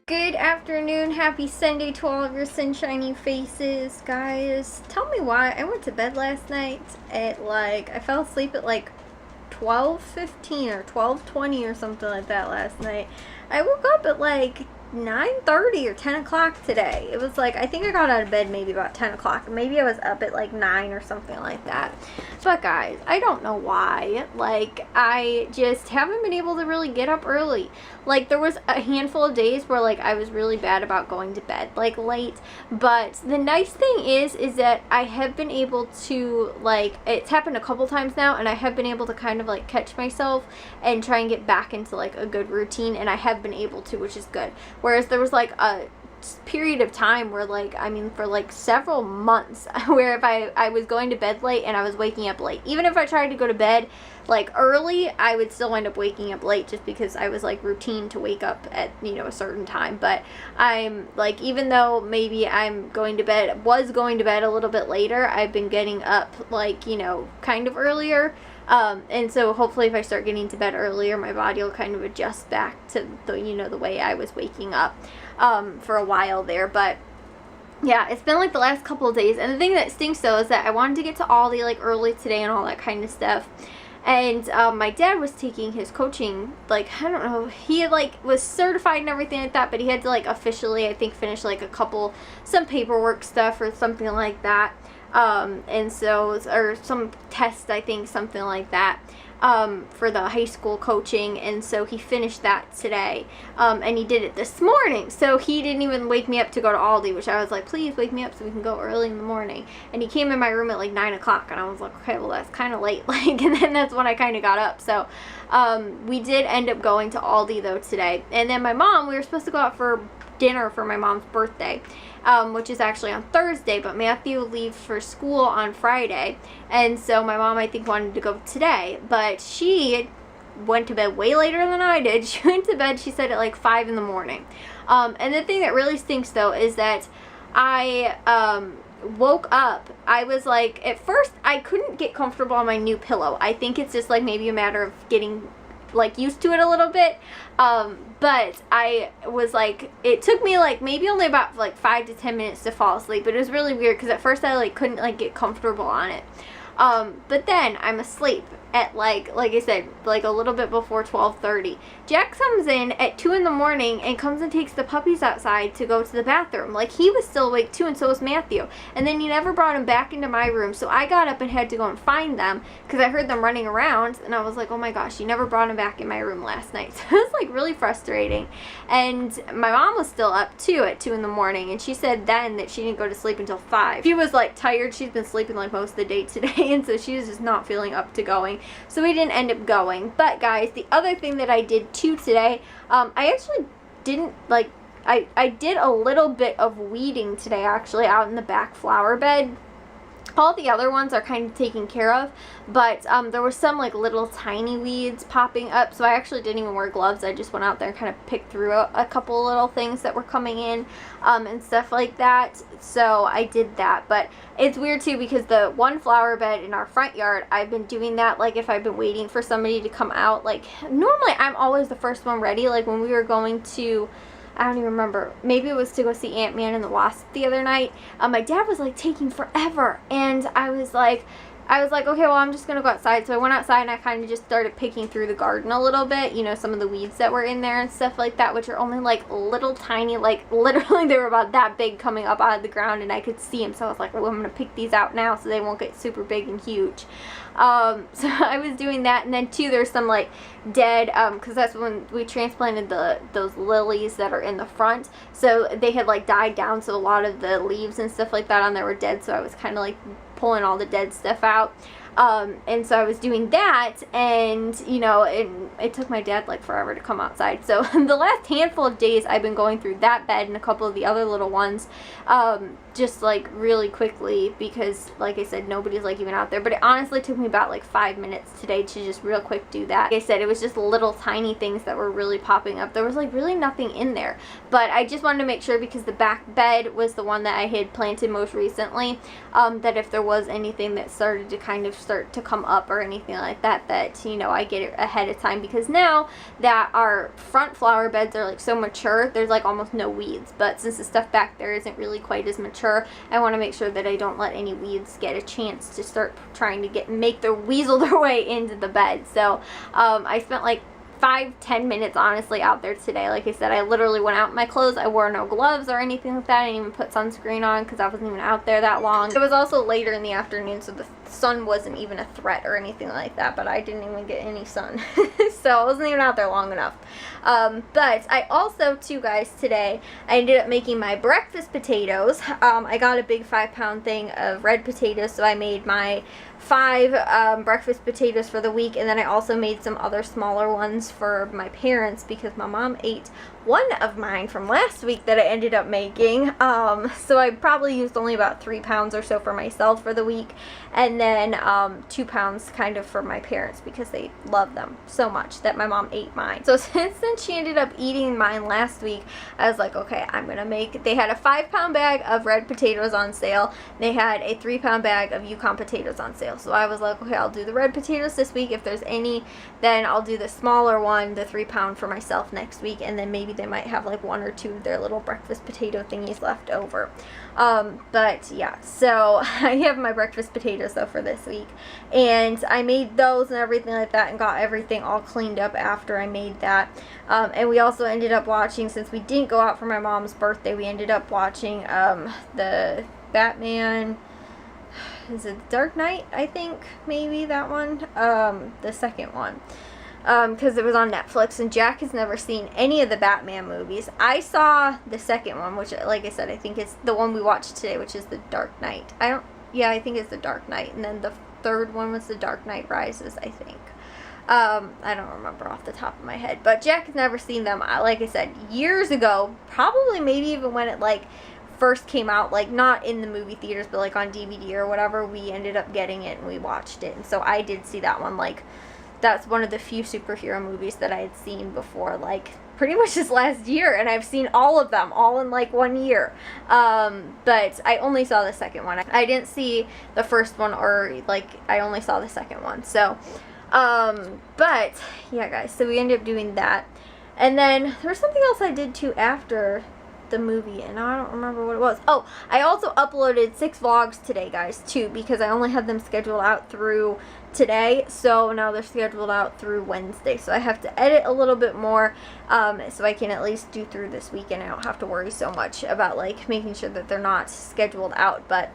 Good afternoon, happy Sunday to all of your sunshiny faces, guys. Tell me why I went to bed last night at I fell asleep at 12:15 or 12:20 or something like that last night. I woke up at 9:30 or 10 o'clock today. It was I think I got out of bed maybe about 10 o'clock. Maybe I was up at 9 or something like that. But guys, I don't know why. I just haven't been able to really get up early. There was a handful of days where I was really bad about going to bed late. But the nice thing is that I have been able to it's happened a couple times now, and I have been able to kind of catch myself and try and get back into a good routine, and I have been able to, which is good. Whereas there was a period of time where for several months where if I was going to bed late and I was waking up late, even if I tried to go to bed early, I would still end up waking up late just because I was routine to wake up at a certain time. But I'm even though maybe was going to bed a little bit later, I've been getting up kind of earlier. And so hopefully if I start getting to bed earlier, my body will kind of adjust back to the way I was waking up for a while there. But yeah, it's been the last couple of days, and the thing that stinks though is that I wanted to get to Aldi early today and all that kind of stuff. And my dad was taking his coaching, I don't know, he was certified and everything like that, but he had to officially, I think, finish some paperwork stuff or something like that. And so, or some test, I think, something like that, for the high school coaching. And so he finished that today, and he did it this morning. So he didn't even wake me up to go to Aldi, which I was please wake me up so we can go early in the morning. And he came in my room at 9 o'clock, and I was okay, well, that's kind of late. And then that's when I kind of got up. So, we did end up going to Aldi though today. And then my mom, we were supposed to go out for dinner for my mom's birthday, which is actually on Thursday, but Matthew leaves for school on Friday, and so my mom, I think, wanted to go today, but she went to bed way later than I did. She went to bed, she said, at 5 in the morning. And the thing that really stinks though is that I woke up, I was at first I couldn't get comfortable on my new pillow. I think it's just maybe a matter of getting used to it a little bit, but I was it took me maybe only about 5 to 10 minutes to fall asleep. But it was really weird because at first I couldn't get comfortable on it, but then I'm asleep at like I said, a little bit before 12:30. Jack comes in at 2 in the morning and comes and takes the puppies outside to go to the bathroom. He was still awake too, and so was Matthew. And then he never brought him back into my room, so I got up and had to go and find them because I heard them running around, and I was oh my gosh, you never brought him back in my room last night. So it was really frustrating. And my mom was still up too at 2 in the morning, and she said then that she didn't go to sleep until 5. She was tired. She's been sleeping most of the day today, and so she was just not feeling up to going. So we didn't end up going. But guys, the other thing that I did too today, I actually didn't I did a little bit of weeding today, actually, out in the back flower bed. All the other ones are kind of taken care of, but there were some little tiny weeds popping up, so I actually didn't even wear gloves. I just went out there and kind of picked through a couple little things that were coming in, and stuff like that. So I did that. But it's weird too because the one flower bed in our front yard, I've been doing that if I've been waiting for somebody to come out. Normally I'm always the first one ready. When we were going to, I don't even remember, maybe it was to go see Ant-Man and the Wasp the other night, my dad was taking forever, and I was okay, well, I'm just gonna go outside. So I went outside and I kind of just started picking through the garden a little bit, some of the weeds that were in there and stuff like that, which are only little tiny, literally they were about that big coming up out of the ground, and I could see them. So I was well, I'm gonna pick these out now so they won't get super big and huge. So I was doing that. And then too, there's some dead, because that's when we transplanted those lilies that are in the front, so they had died down, so a lot of the leaves and stuff like that on there were dead. So I was kind of pulling all the dead stuff out. And so I was doing that, and it took my dad forever to come outside. So the last handful of days I've been going through that bed and a couple of the other little ones, just really quickly, because I said, nobody's even out there. But it honestly took me about 5 minutes today to just real quick do that. Like I said, it was just little tiny things that were really popping up. There was really nothing in there, but I just wanted to make sure, because the back bed was the one that I had planted most recently, that if there was anything that started to kind of start to come up or anything like that, that, you know, I get it ahead of time, because now that our front flower beds are like so mature, there's like almost no weeds. But since the stuff back there isn't really quite as mature, I want to make sure that I don't let any weeds get a chance to start trying to make their weasel their way into the bed. So I spent like 5-10 minutes honestly out there today. Like I said, I literally went out in my clothes. I wore no gloves or anything like that. I didn't even put sunscreen on because I wasn't even out there that long. It was also later in the afternoon, so the sun wasn't even a threat or anything like that, but I didn't even get any sun. So I wasn't even out there long enough. But I also, too, guys, today I ended up making my breakfast potatoes. I got a big 5-pound thing of red potatoes, so I made my 5 breakfast potatoes for the week, and then I also made some other smaller ones for my parents because my mom ate one of mine from last week that I ended up making. So I probably used only about 3 pounds or so for myself for the week, and then 2 pounds kind of for my parents because they love them so much that my mom ate mine. So since she ended up eating mine last week, I was like, okay, I'm gonna make, they had a 5-pound bag of red potatoes on sale. They had a 3-pound bag of Yukon potatoes on sale. So I was like, okay, I'll do the red potatoes this week. If there's any, then I'll do the smaller one, the 3-pound for myself next week, and then maybe they might have like 1 or 2 of their little breakfast potato thingies left over. But yeah, so I have my breakfast potatoes though for this week, and I made those and everything like that and got everything all cleaned up after I made that. And we also ended up watching, since we didn't go out for my mom's birthday, we ended up watching the Batman, is it Dark Knight, I think, maybe that one, the second one, because it was on Netflix, and Jack has never seen any of the Batman movies. I saw the second one, which, like I said, I think it's the one we watched today, which is the Dark Knight. I think it's the Dark Knight, and then the third one was the Dark Knight Rises, I think. I don't remember off the top of my head, but Jack has never seen them. Like I said, years ago, probably maybe even when it like first came out, like not in the movie theaters, but like on DVD or whatever, we ended up getting it and we watched it. And so I did see that one. Like, that's one of the few superhero movies that I had seen before, like pretty much this last year, and I've seen all of them all in like 1 year. But I only saw the second one. I didn't see the first one, or like I only saw the second one. So but yeah, guys, so we ended up doing that. And then there was something else I did too after the movie, and I don't remember what it was. Oh, I also uploaded 6 vlogs today, guys, too, because I only had them scheduled out through today, so now they're scheduled out through Wednesday, so I have to edit a little bit more, so I can at least do through this weekend. I don't have to worry so much about like making sure that they're not scheduled out. But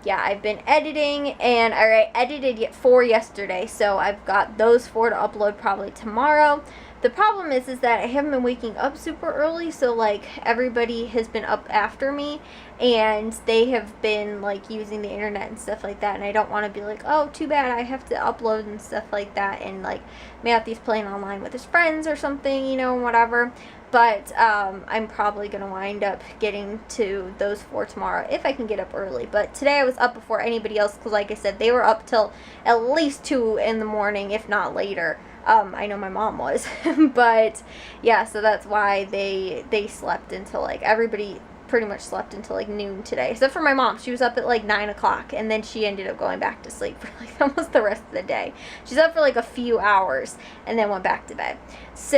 yeah, I've been editing, and I edited 4 yesterday, so I've got those 4 to upload probably tomorrow. The problem is that I haven't been waking up super early, so like everybody has been up after me, and they have been like using the internet and stuff like that, and I don't want to be like, oh, too bad, I have to upload and stuff like that, and like Matthew's playing online with his friends or something, you know, whatever. But I'm probably going to wind up getting to those 4 tomorrow if I can get up early. But today I was up before anybody else because, like I said, they were up till at least 2 in the morning, if not later. I know my mom was. But yeah, so that's why they slept until like everybody pretty much slept until like noon today, except for my mom. She was up at like 9 o'clock, and then she ended up going back to sleep for like almost the rest of the day. She's up for like a few hours and then went back to bed. So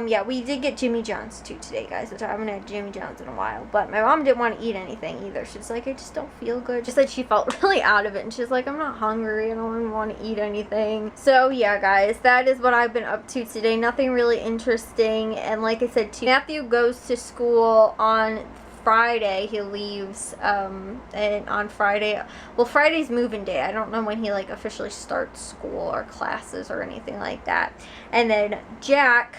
yeah, we did get Jimmy John's too today, guys, which I haven't had Jimmy John's in a while. But my mom didn't want to eat anything either. She's like, I just don't feel good. She said she felt really out of it, and she's like, I'm not hungry, I don't even want to eat anything. So yeah, guys, that is what I've been up to today. Nothing really interesting. And like I said, Matthew goes to school on Friday. He leaves and on Friday, well, Friday's moving day. I don't know when he like officially starts school or classes or anything like that. And then Jack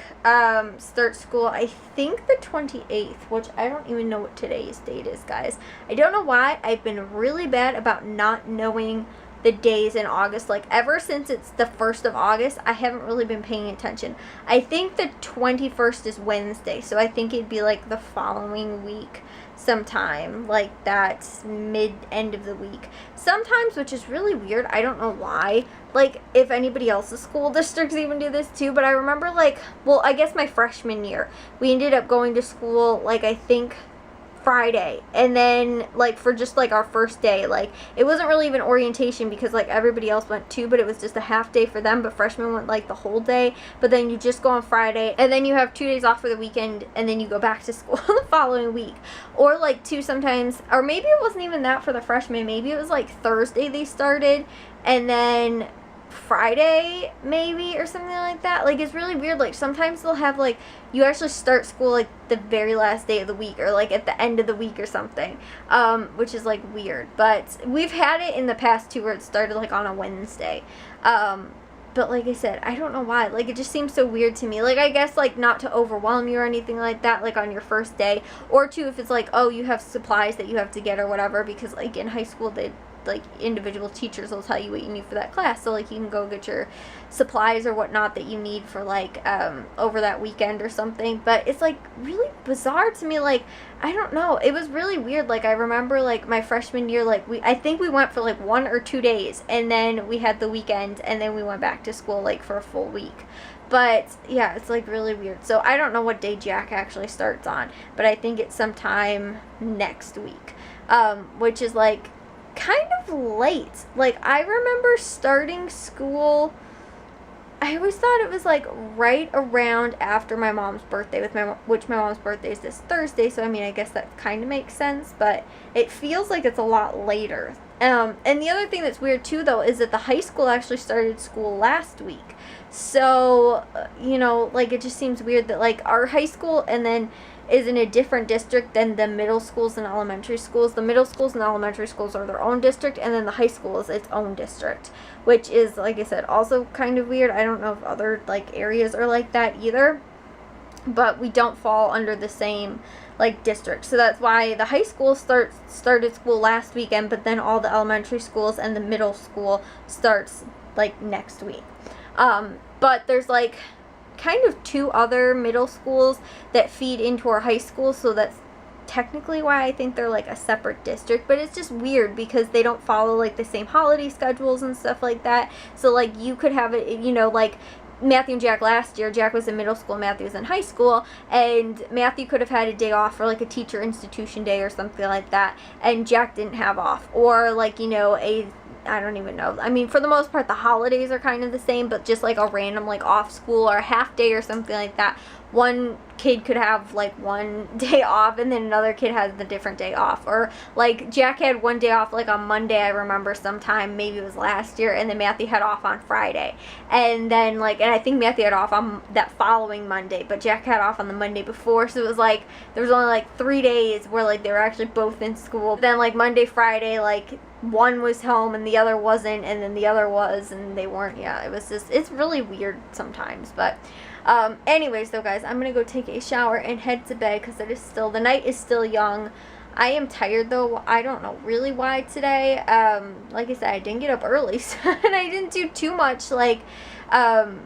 starts school, I think the 28th, which I don't even know what today's date is, guys. I don't know why I've been really bad about not knowing the days in August. Like ever since it's the 1st of August, I haven't really been paying attention. I think the 21st is Wednesday, so I think it'd be like the following week sometime, like that end of the week sometimes, which is really weird. I don't know why. Like if anybody else's school districts even do this too, but I remember like, well, I guess my freshman year we ended up going to school like I think Friday, and then like for just like our first day, like it wasn't really even orientation because like everybody else went too, but it was just a half day for them, but freshmen went like the whole day. But then you just go on Friday, and then you have 2 days off for the weekend, and then you go back to school the following week. Or like two sometimes, or maybe it wasn't even that for the freshmen, maybe it was like Thursday they started, and then Friday maybe, or something like that. Like it's really weird. Like sometimes they'll have like you actually start school like the very last day of the week, or like at the end of the week or something, which is like weird. But we've had it in the past too where it started like on a Wednesday. But like I said, I don't know why. Like it just seems so weird to me. Like I guess like not to overwhelm you or anything like that, like on your first day, or two if it's like, oh, you have supplies that you have to get or whatever, because like in high school they like individual teachers will tell you what you need for that class, so like you can go get your supplies or whatnot that you need for like over that weekend or something. But it's like really bizarre to me. Like I don't know, it was really weird. Like I remember like my freshman year, like I think we went for like 1 or 2 days, and then we had the weekend, and then we went back to school like for a full week. But yeah, it's like really weird. So I don't know what day Jack actually starts on, but I think it's sometime next week, which is like kind of late. Like I remember starting school, I always thought it was like right around after my mom's birthday, which my mom's birthday is this Thursday, so I mean I guess that kind of makes sense, but it feels like it's a lot later. And the other thing that's weird too though is that the high school actually started school last week, so you know, like it just seems weird that like our high school and then is in a different district than the middle schools and elementary schools. The middle schools and elementary schools are their own district, and then the high school is its own district, which is, like I said, also kind of weird. I don't know if other like areas are like that either, but we don't fall under the same like district. So that's why the high school started school last weekend, but then all the elementary schools and the middle school starts like next week. But there's like kind of 2 other middle schools that feed into our high school, so that's technically why I think they're like a separate district. But it's just weird because they don't follow like the same holiday schedules and stuff like that. So like you could have it, you know, like Matthew and Jack last year, Jack was in middle school, Matthew was in high school, and Matthew could have had a day off for like a teacher institution day or something like that, and Jack didn't have off. Or like, you know, I don't even know. I mean, for the most part, the holidays are kind of the same, but just like a random like off school or a half day or something like that. One kid could have like 1 day off, and then another kid has the different day off. Or like Jack had 1 day off like on Monday, I remember sometime, maybe it was last year, and then Matthew had off on Friday. And then like, and I think Matthew had off on that following Monday, but Jack had off on the Monday before, so it was like, there was only like 3 days where like they were actually both in school. Then like Monday, Friday, like one was home and the other wasn't, and then the other was and they weren't. Yeah, it was just, it's really weird sometimes. But anyways though guys, I'm gonna go take a shower and head to bed because the night is still young. I am tired though. I don't know really why today. Like I said, I didn't get up early, so, and I didn't do too much like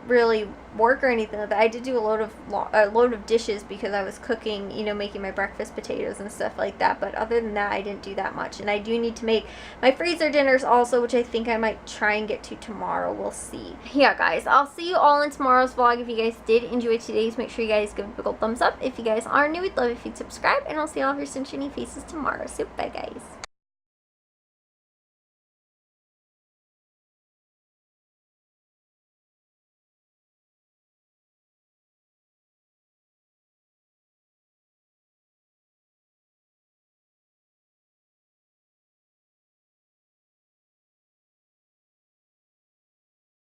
really work or anything like that. I did do a load of dishes because I was cooking, you know, making my breakfast potatoes and stuff like that. But other than that, I didn't do that much. And I do need to make my freezer dinners also, which I think I might try and get to tomorrow. We'll see. Yeah, guys, I'll see you all in tomorrow's vlog. If you guys did enjoy today's, make sure you guys give a big old thumbs up. If you guys are new, we'd love if you'd subscribe, and I'll see all of your sunshiny faces tomorrow. So bye, guys.